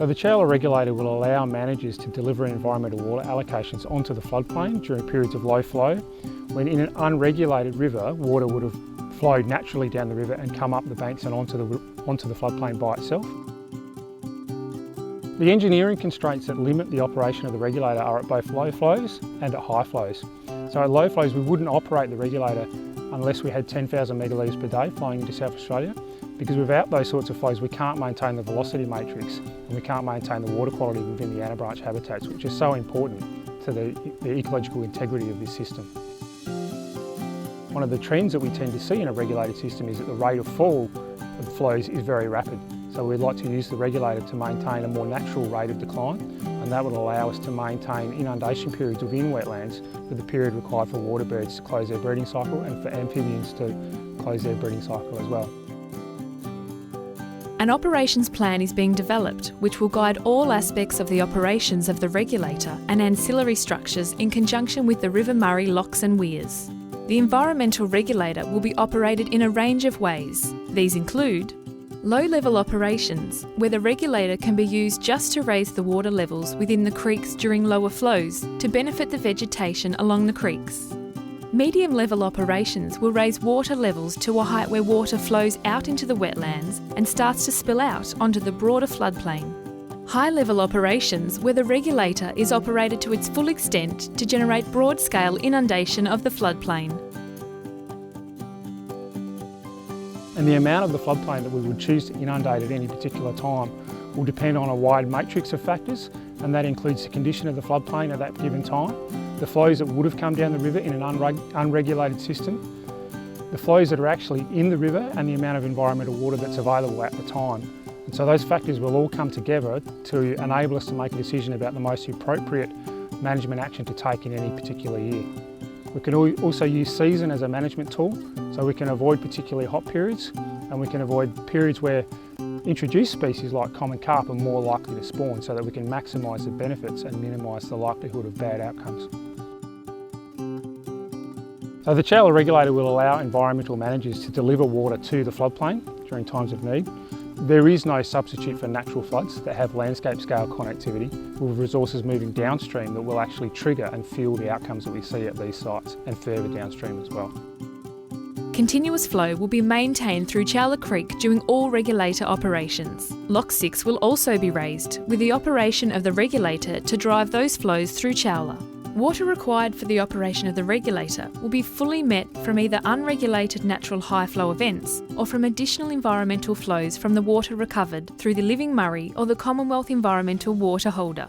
So the Chowilla regulator will allow managers to deliver environmental water allocations onto the floodplain during periods of low flow, when in an unregulated river, water would have flowed naturally down the river and come up the banks and onto the floodplain by itself. The engineering constraints that limit the operation of the regulator are at both low flows and at high flows. So at low flows we wouldn't operate the regulator unless we had 10,000 megalitres per day flowing into South Australia, because without those sorts of flows we can't maintain the velocity matrix and we can't maintain the water quality within the outer branch habitats, which is so important to the ecological integrity of this system. One of the trends that we tend to see in a regulated system is that the rate of fall of flows is very rapid. So we'd like to use the regulator to maintain a more natural rate of decline, and that would allow us to maintain inundation periods within wetlands for the period required for water birds to close their breeding cycle and for amphibians to close their breeding cycle as well. An operations plan is being developed which will guide all aspects of the operations of the regulator and ancillary structures in conjunction with the River Murray locks and weirs. The environmental regulator will be operated in a range of ways. These include low-level operations, where the regulator can be used just to raise the water levels within the creeks during lower flows to benefit the vegetation along the creeks. Medium-level operations will raise water levels to a height where water flows out into the wetlands and starts to spill out onto the broader floodplain. High-level operations, where the regulator is operated to its full extent to generate broad-scale inundation of the floodplain. And the amount of the floodplain that we would choose to inundate at any particular time will depend on a wide matrix of factors, and that includes the condition of the floodplain at that given time, the flows that would have come down the river in an unregulated system, the flows that are actually in the river, and the amount of environmental water that's available at the time. And so those factors will all come together to enable us to make a decision about the most appropriate management action to take in any particular year. We can also use season as a management tool, so we can avoid particularly hot periods, and we can avoid periods where introduced species like common carp are more likely to spawn, so that we can maximise the benefits and minimise the likelihood of bad outcomes. So the Chowilla regulator will allow environmental managers to deliver water to the floodplain during times of need. There is no substitute for natural floods that have landscape scale connectivity with resources moving downstream that will actually trigger and fuel the outcomes that we see at these sites and further downstream as well. Continuous flow will be maintained through Chowilla Creek during all regulator operations. Lock 6 will also be raised, with the operation of the regulator to drive those flows through Chowilla. Water required for the operation of the regulator will be fully met from either unregulated natural high flow events or from additional environmental flows from the water recovered through the Living Murray or the Commonwealth Environmental Water Holder.